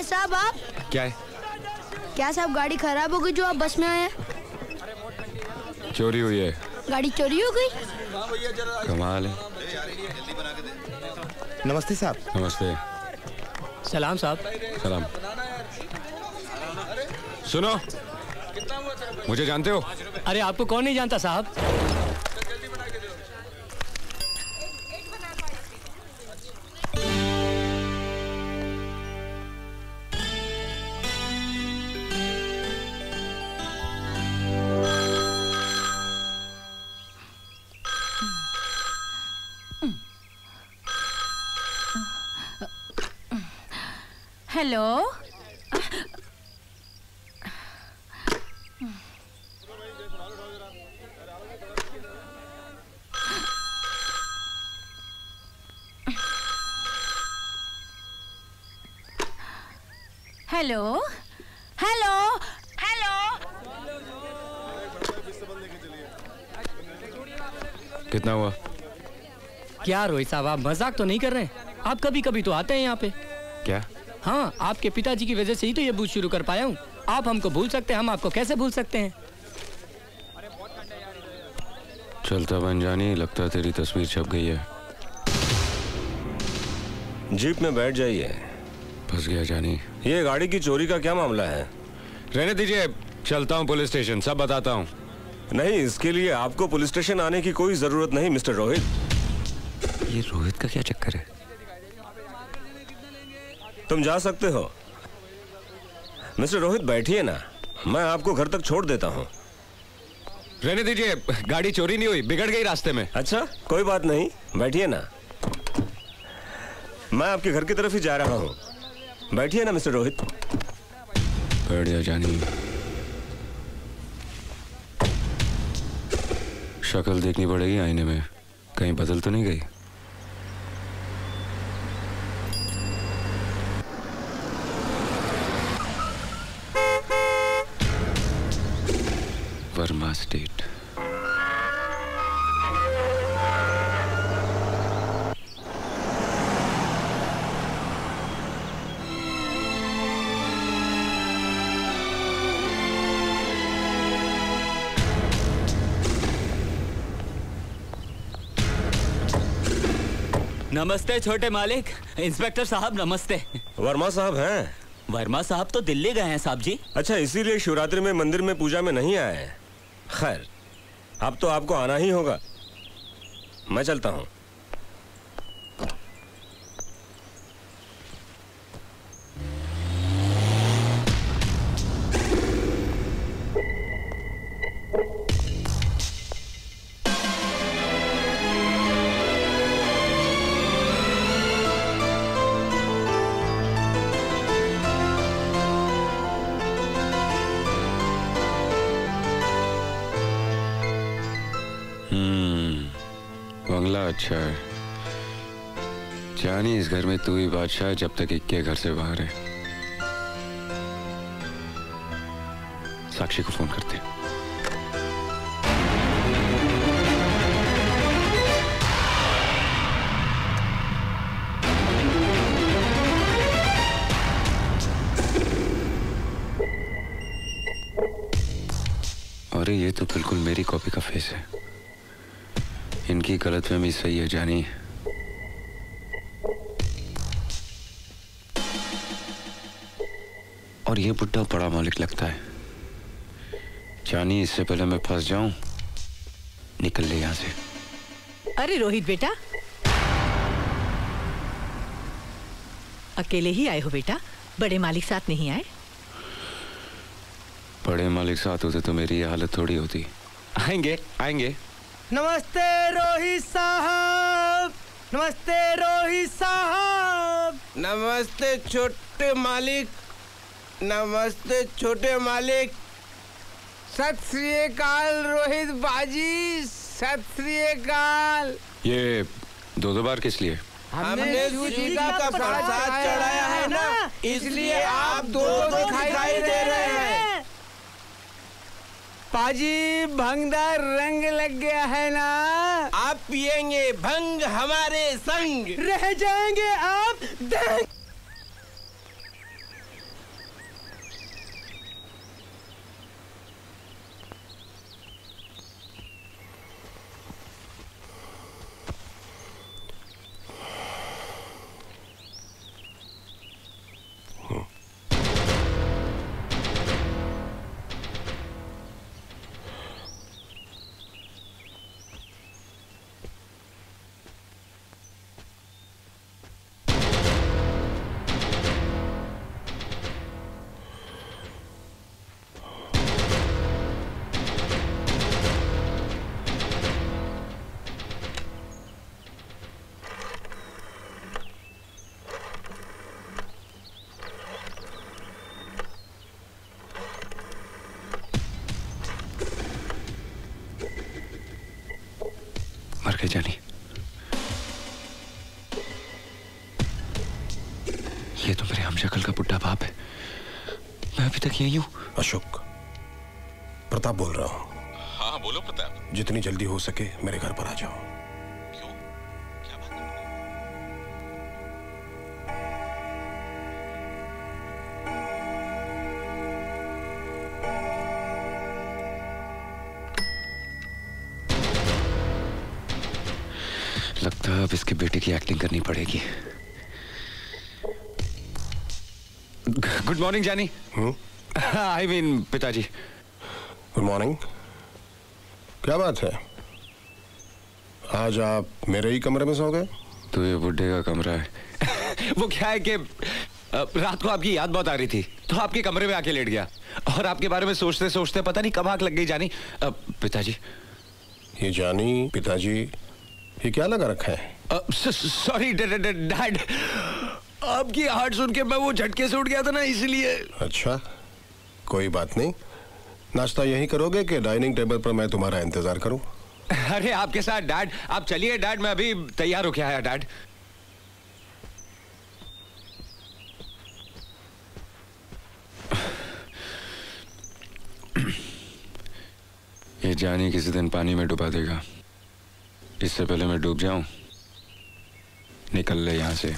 साहब आप क्या है? क्या साहब गाड़ी खराब हो गई जो आप बस में आए हैं? चोरी हुई है। गाड़ी चोरी हो गई? कमाल है। नमस्ते साहब। नमस्ते। सलाम साहब। सलाम। सुनो, मुझे जानते हो? अरे आपको कौन नहीं जानता साहब? Hello, hello, hello, hello. कितना हुआ? क्या रोहित साहब, आप मजाक तो नहीं कर रहे हैं? आप कभी कभी तो आते हैं यहाँ पे। क्या? हाँ, आपके पिताजी की वजह से ही तो ये बूथ शुरू कर पाया हूँ। आप हमको भूल सकते हैं, हम आपको कैसे भूल सकते हैं? चलता बन जानी, लगता तेरी तस्वीर छप गई है। जीप में बैठ जाइए। फंस गया जानी। ये गाड़ी की चोरी का क्या मामला है? रहने दीजिए, चलता हूँ पुलिस स्टेशन, सब बताता हूँ। नहीं, इसके लिए आपको पुलिस स्टेशन आने की कोई जरूरत नहीं मिस्टर रोहित। ये रोहित का क्या चक्कर है? तुम जा सकते हो। मिस्टर रोहित बैठिए ना, मैं आपको घर तक छोड़ देता हूँ। रहने दीजिए, गाड़ी चोरी नहीं हुई, बिगड़ गई रास्ते में। अच्छा, कोई बात नहीं, बैठिए ना। मैं आपके घर की तरफ ही जा रहा हूँ। बैठिए ना मिस्टर रोहित। बैठ जा जानी। शक्ल देखनी पड़ेगी आईने में, कहीं बदल तो नहीं गई। वर्मा स्टेट। नमस्ते छोटे मालिक। इंस्पेक्टर साहब नमस्ते। वर्मा साहब हैं? वर्मा साहब तो दिल्ली गए हैं साहब जी। अच्छा, इसीलिए शिवरात्रि में मंदिर में पूजा में नहीं आए। खैर, अब तो आपको आना ही होगा। मैं चलता हूँ। बंगला अच्छा है जानी। इस घर में तू ही बादशाह है जब तक इक्के घर से बाहर है। साक्षी को फोन करते हैं। अरे ये तो बिल्कुल मेरी कॉपी का फेस है। इनकी गलतफहमी सही है जानी। और ये बुड्ढा बड़ा मालिक लगता है जानी। इससे पहले मैं फंस जाऊं, निकल ले यहां से। अरे रोहित बेटा, अकेले ही आए हो बेटा? बड़े मालिक साथ नहीं आए? बड़े मालिक साथ होते तो मेरी ये हालत थोड़ी होती। आएंगे आएंगे। नमस्ते रोहित साहब। नमस्ते रोहित साहब। नमस्ते छोटे मालिक। नमस्ते छोटे मालिक। सत श्री अकाल रोहित बाजी। सत श्री अकाल। ये दो बार किस लिए? हमने सूजिका का प्रसाद चढ़ाया है ना, इसलिए आप दो दिखाई दे रहे हैं। पाजी भंगदार रंग लग गया है ना। आप पिएंगे भंग हमारे संग, रह जाएंगे आप दंग। मर गई जानी। ये तो मेरे हमशक्ल का बुढ़ा बाप है। मैं अभी तक यही हूँ। अशोक, प्रताप बोल रहा हूँ। हाँ बोलो प्रताप। जितनी जल्दी हो सके मेरे घर पर आ जाओ। क्यों, क्या बात है? लगता है अब इसके बेटे की एक्टिंग करनी पड़ेगी। गुड मॉर्निंग जानी। आई मीन पिताजी। Good morning. क्या बात है, आज आप मेरे ही कमरे में सो गए? तो ये बुड्ढे का कमरा है। वो क्या है कि रात को आपकी याद बहुत आ रही थी तो आपके कमरे में आके लेट गया और आपके बारे में सोचते सोचते पता नहीं कब आंख लग गई जानी। पिताजी। ये जानी पिताजी, ये क्या लगा रखा है? सॉरी डैड, आपकी हार्ट सुन के मैं वो झटके से उठ गया था ना, इसलिए। अच्छा, कोई बात नहीं। नाश्ता यहीं करोगे कि डाइनिंग टेबल पर मैं तुम्हारा इंतजार करूं? अरे आपके साथ डैड। आप चलिए डैड, मैं अभी तैयार होके आया डैड। ये जानी किसी दिन पानी में डुबा देगा। इससे पहले मैं डूब जाऊं, निकल ले यहाँ से।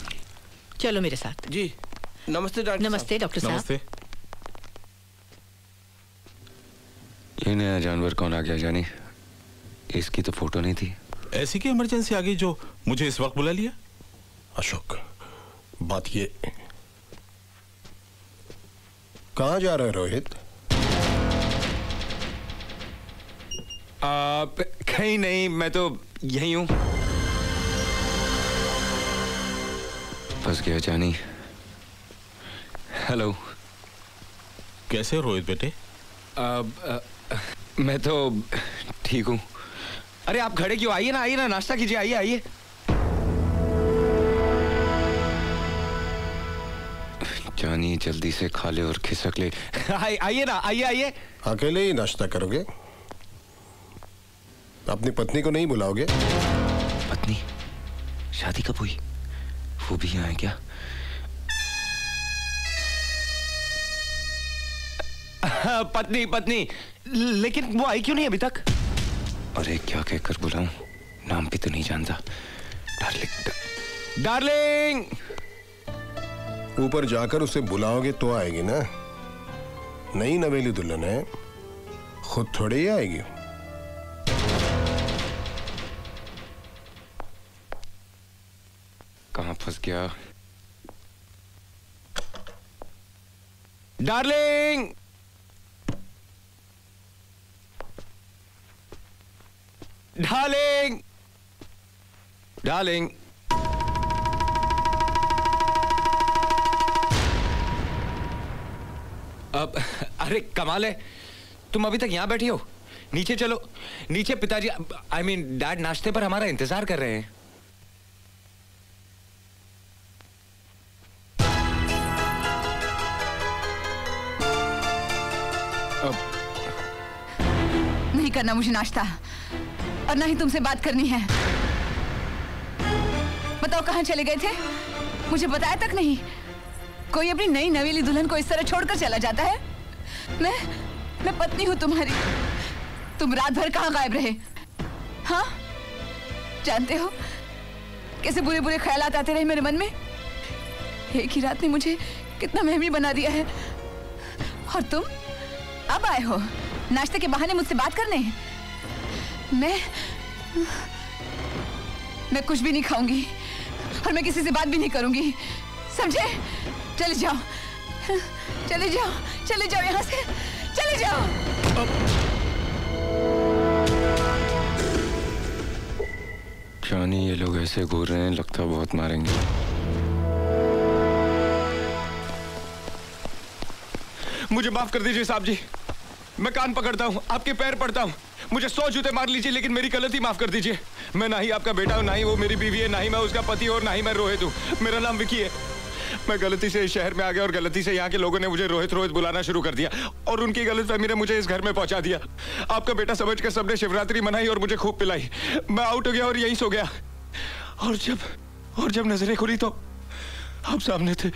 चलो मेरे साथ। जी नमस्ते डॉक्टर। नमस्ते डॉक्टर साहब। नमस्ते। ये नया जानवर कौन आ गया जानी? इसकी तो फोटो नहीं थी। ऐसी की इमरजेंसी आ गई जो मुझे इस वक्त बुला लिया? अशोक, बात ये, कहाँ जा रहे रोहित? कहीं नहीं, मैं तो यही हूं। फंस गया जानी। हेलो। कैसे हो रोहित बेटे? मैं तो ठीक हूं। अरे आप खड़े क्यों? आइए ना, नाश्ता कीजिए, आइए। जानी जल्दी से खा ले और खिसक ले। आइए ना, आइए। अकेले ही नाश्ता करोगे? अपनी पत्नी को नहीं बुलाओगे? पत्नी? शादी कब हुई? वो भी यहाँ है क्या? पत्नी, लेकिन वो आई क्यों नहीं अभी तक? अरे क्या कहकर बुलाऊं? नाम भी तो नहीं जानता। डार्लिंग। ऊपर जाकर उसे बुलाओगे तो आएगी ना। नई नवेली दुल्हन है, खुद थोड़ी ही आएगी। कहां फंस गया? डार्लिंग। डार्लिंग। अब अरे कमाल है, तुम अभी तक यहां बैठी हो। नीचे चलो, नीचे पिताजी आई मीन डैड नाश्ते पर हमारा इंतजार कर रहे हैं। नहीं करना मुझे नाश्ता, और ना ही तुमसे बात करनी है। बताओ कहाँ चले गए थे? मुझे बताया तक नहीं। कोई अपनी नई नवेली दुल्हन को इस तरह छोड़कर चला जाता है? मैं पत्नी हूँ तुम्हारी। तुम रात भर कहाँ गायब रहे? हाँ, जानते हो कैसे बुरे बुरे ख्यालात आते रहे मेरे मन में। एक ही रात ने मुझे कितना महमी बना दिया है। और तुम अब आए हो नाश्ते के बहाने मुझसे बात करने। मैं कुछ भी नहीं खाऊंगी और मैं किसी से बात भी नहीं करूंगी, समझे? चले जाओ यहाँ से, चले जाओ। जानी ये लोग ऐसे घूर रहे हैं, लगता बहुत मारेंगे। मुझे माफ कर दीजिए साहब जी, मैं कान पकड़ता हूँ, आपके पैर पड़ता हूँ। मुझे 100 जूते मार लीजिए लेकिन मेरी गलती माफ कर दीजिए। मैं ना ही आपका बेटा हूँ, ना ही वो मेरी बीवी है, ना ही मैं उसका पति और ना ही मैं रोहित हूँ। मेरा नाम विकी है। मैं गलती से इस शहर में आ गया और गलती से यहाँ के लोगों ने मुझे रोहित रोहित बुलाना शुरू कर दिया और उनकी गलतफहमी ने मुझे इस घर में पहुंचा दिया। आपका बेटा समझकर सबने शिवरात्रि मनाई और मुझे खूब पिलाई। मैं आउट हो गया और यहीं सो गया। और जब नजरें खुली तो आप सामने थे।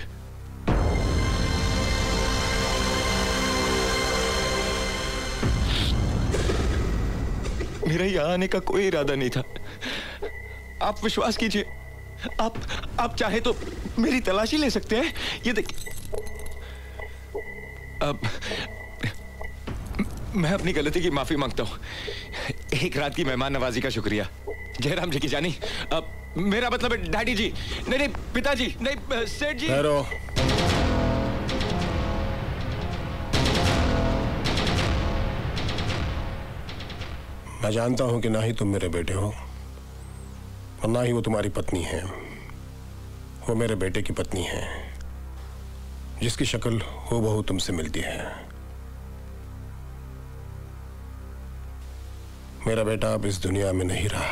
मेरा यहाँ आने का कोई इरादा नहीं था। आप विश्वास कीजिए, आप चाहे तो मेरी तलाशी ले सकते हैं। ये देखिए, अब मैं अपनी गलती की माफी मांगता हूं। एक रात की मेहमान नवाजी का शुक्रिया। जयराम जी की जानी, अब मेरा मतलब है डैडी जी, नहीं पिताजी, नहीं सेठ जी। मैं जानता हूं कि ना ही तुम मेरे बेटे हो और ना ही वो तुम्हारी पत्नी है। वो मेरे बेटे की पत्नी है, जिसकी शक्ल हूबहू तुमसे मिलती है। मेरा बेटा अब इस दुनिया में नहीं रहा,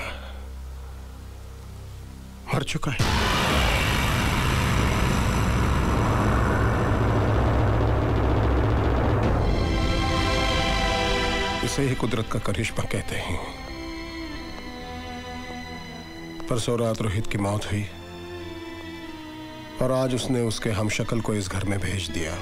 मर चुका है। इसे ही कुदरत का करिश्मा कहते हैं। परसों रात रोहित की मौत हुई और आज उसने उसके हमशक्ल को इस घर में भेज दिया।